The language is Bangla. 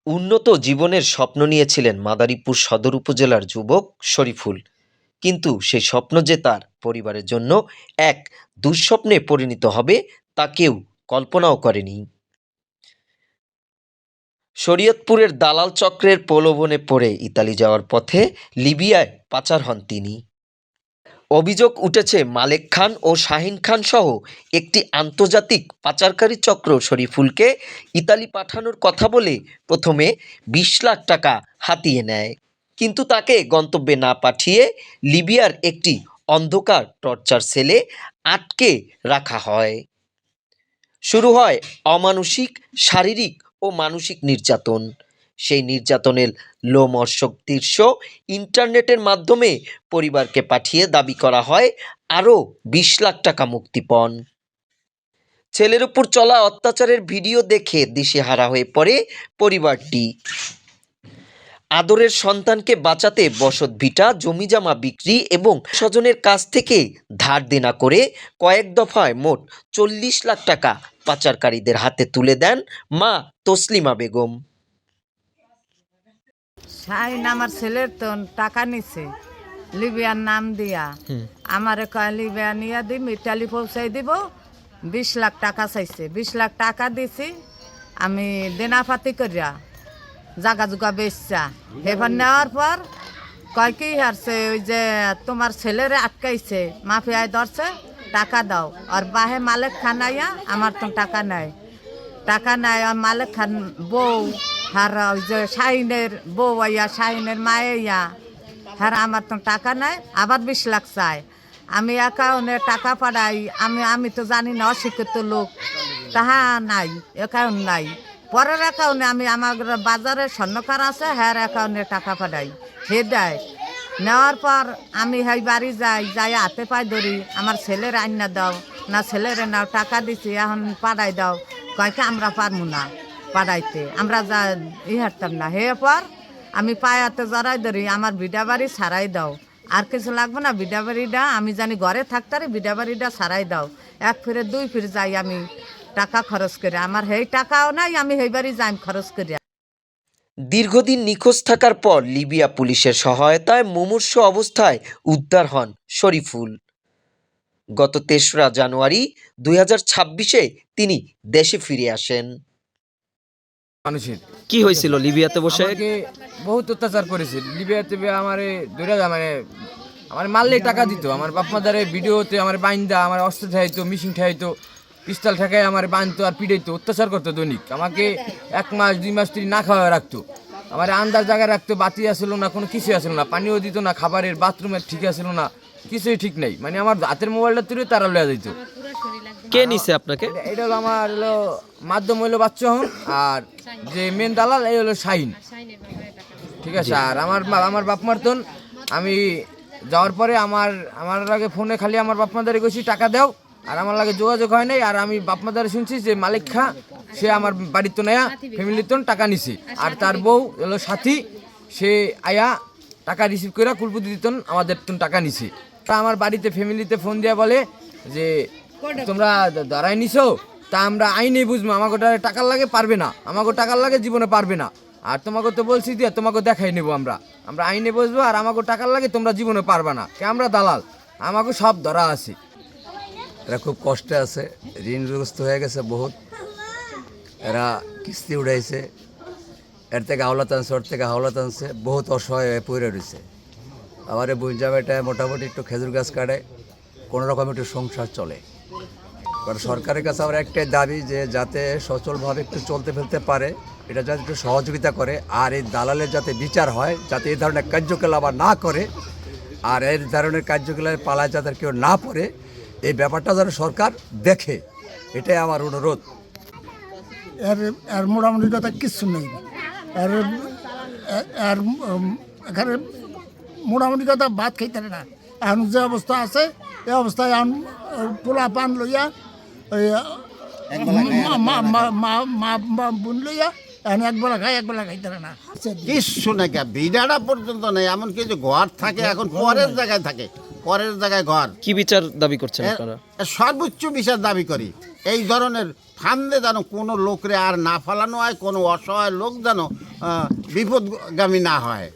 উন্নত জীবনের স্বপ্ন নিয়েছিলেন মাদারীপুর সদর উপজেলার যুবক শরীফুল। কিন্তু সেই স্বপ্ন যে তার পরিবারের জন্য এক দুঃস্বপ্নে পরিণত হবে তা কেউ কল্পনাও করেনি। শরীয়তপুরের দালাল চক্রের প্রলোভনে পড়ে ইতালি যাওয়ার পথে লিবিয়ায় পাচার হন তিনি। অভিযোগ উঠেছে মালেক খান ও শাহিন খান সহ একটি আন্তর্জাতিক পাচারকারী চক্র শরীফুলকে ইতালি পাঠানোর কথা বলে প্রথমে ২০ লাখ টাকা হাতিয়ে নেয়, কিন্তু তাকে গন্তব্যে না পাঠিয়ে লিবিয়ার একটি অন্ধকার টর্চার সেলে আটকে রাখা হয়। শুরু হয় অমানুষিক শারীরিক ও মানসিক নির্যাতন। সেই নির্যাতনের লোমহর্ষক দৃশ্য ইন্টারনেটের মাধ্যমে পরিবারকে পাঠিয়ে দাবি করা হয় আরও ২০ লাখ টাকা মুক্তিপণ। ছেলের উপর চলা অত্যাচারের ভিডিও দেখে দিশেহারা হয়ে পড়ে পরিবারটি। আদরের সন্তানকে বাঁচাতে বসতভিটা জমিজমা বিক্রি এবং স্বজনের কাছ থেকে ধার দেনা করে কয়েক দফায় মোট ৪০ লাখ টাকা পাচারকারীদের হাতে তুলে দেন মা তসলিমা বেগম। শাহিন আমার ছেলের তো টাকা নিছে লিবিয়ার নাম দিয়া, আমারে কয় লিবিয়া নিয়ে দিম, ইটালি পৌঁছাই দিব। ২০ লাখ টাকা চাইছে, ২০ লাখ টাকা দিছি আমি দেনাপাতি করিয়া জাগা জুগা বেচা। এবার নেওয়ার পর কয় কি হারছে, ওই যে তোমার ছেলেরে আটকাইছে, মাফিয়ায় ধরছে, টাকা দাও। আর বাহে মালেক খান আইয়া আমার তো টাকা নেয়, টাকা নেয়। আর মালেক খান বউ আর ওই যে শাহিনের বউ আইয়া, শাহিনের মায়ে ইয়া, হ্যাঁ আমার তো টাকা নেয়, আবার ২০ লাখ চায়। আমি অ্যাকাউন্টে টাকা পাঠাই, আমি তো জানি না, অশিক্ষিত লোক, তাহা নাই, অ্যাকাউন্ট নাই। পরের অ্যাকাউন্টে আমি আমার বাজারে স্বর্ণকার আছে, হ্যাঁ অ্যাকাউন্টে টাকা পাঠাই, হে দেয়। নেওয়ার পর আমি হাই বাড়ি যাই হাতে পায়ে ধরি, আমার ছেলের আইনা দাও না, ছেলের নাও, টাকা দিছি এখন পাঠাই দাও। কয়েকে আমরা পারবো না পাঠাইতে, আমরা যা হারতাম না। হে পর আমি পায়াতে জড়াই ধরি, আমার বিডা বাড়ি ছাড়াই দাও, আর কিছু লাগবে না, বিডা বাড়িটা আমি জানি ঘরে থাকতারি, বিডা বাড়িটা ছাড়াই দাও। এক ফিরে দুই ফিরে যাই আমি টাকা খরচ করে, আমার সেই টাকাও নাই, আমি সেই বাড়ি যাই খরচ করি। দীর্ঘদিন নিখোঁজ থাকার পর লিবিয়া পুলিশের সহায়তায় মুমূর্ষু অবস্থায় উদ্ধার হন শরীফুল। গত ৩রা জানুয়ারি ২০২৬-এ তিনি দেশে ফিরে আসেন। মানুষের কি হয়েছিল লিবিয়াতে বসে? আমাকে বহুত অত্যাচার করেছে লিবিয়াতে। আমারে ধরে আমার মারলেই টাকা দিত, আমার বাপ মাদারে ভিডিওতে আমার বাইন্দা, আমার অস্ত্র ঠাইতো, মিশিং ঠাইতো, পিস্তল ঠেকায় আমার বাঁধতো আর পিড়াইতো, অত্যাচার করতো দৈনিক। আমাকে ১ মাস ২ মাস তিনি না খাওয়া রাখতো, আমার আন্দার জায়গায় রাখতো, বাতি আসলো না, কোনো কিছুই আসলো না, পানিও দিত না, খাবারের বাথরুমের ঠিক আসলো না, কিছুই ঠিক নেই। মানে আমার হাতের মোবাইলটা তুলে তারা লইয়া দিত। কে নিছে আপনাকে? এটা হলো আমার হলো মাধ্যম হইলো বাচ্চা হন, আর যে মেন দালাল এই হলো শাহিন, ঠিক আছে। আর আমার বাপ মারতন, আমি যাওয়ার পরে আমার আগে ফোনে খালি আমার বাপ মাদারে গেছি টাকা দাও, আর আমার লাগে যোগাযোগ হয় নাই। আর আমি বাপ মাদারে শুনছি যে মালিক খা সে আমার বাড়ির তো নেয়া ফ্যামিলির তো টাকা নিছে, আর তার বউ হলো সাথী, সে আয়া টাকা রিসিভ করে কুলপুতি দিতন আমাদের তো টাকা নিছে। তা আমার বাড়িতে ফ্যামিলিতে ফোন দিয়া বলে যে তোমরা দাঁড়াই নিছো, তা আমরা আইনে বুঝবো, আমাকে টাকার লাগে পারবে না, আমাকে টাকার লাগে জীবনে পারবে না, আর তোমাকে তো বলছি দিয়ে তোমাকে দেখাই নেবো, আমরা আইনে বুঝবো, আর আমাকে টাকার লাগে তোমরা জীবনে পারবে না, কে আমরা দালাল, আমাকে সব ধরা আছে। এরা খুব কষ্টে আছে, ঋণগ্রস্ত হয়ে গেছে বহুত, এরা কিস্তি উঠাইছে, এর থেকে হাওলাত আনছে, ওর থেকে হাওলাত আনছে, বহুত অসহায় হয়ে পড়ে রয়েছে। আমার এই বুঝাবেটা মোটামুটি একটু খেজুর গাছ কাটে, কোনো রকম একটু সংসার চলে। কারণ সরকারের কাছে আমার একটাই দাবি যে যাতে সচলভাবে একটু চলতে ফেলতে পারে, এটা যাতে একটু সহযোগিতা করে, আর এই দালালের যাতে বিচার হয়, যাতে এই ধরনের কার্যকলাপ আবার না করে, আর এই ধরনের কার্যকলাপের পালায় যাতে কেউ না পড়ে, এই ব্যাপারটা যেন সরকার দেখে, এটাই আমার অনুরোধ। এর মোটামুটি কথা কিচ্ছু নেই, এর এখানে মোটামুটি কথা ভাত খাইতে না। এখন যে অবস্থা আছে এই অবস্থায় এখন পোলা পান লইয়া মা বোন লইয়া এখন একবেলা খাই, একবেলা খাইতে না। কিচ্ছু নাকি বিড়াটা পর্যন্ত নেই, এমনকি যে ঘর থাকে এখন পরের জায়গায় থাকে, পরের জায়গায় ঘর, কি বিচার দাবি করছেন আপনারা? এর সর্বোচ্চ বিচার দাবি করি। এই ধরনের ফান্দে যেন কোনো লোকরে আর না ফালানো হয়, কোনো অসহায় লোক যেন বিপদগামী না হয়।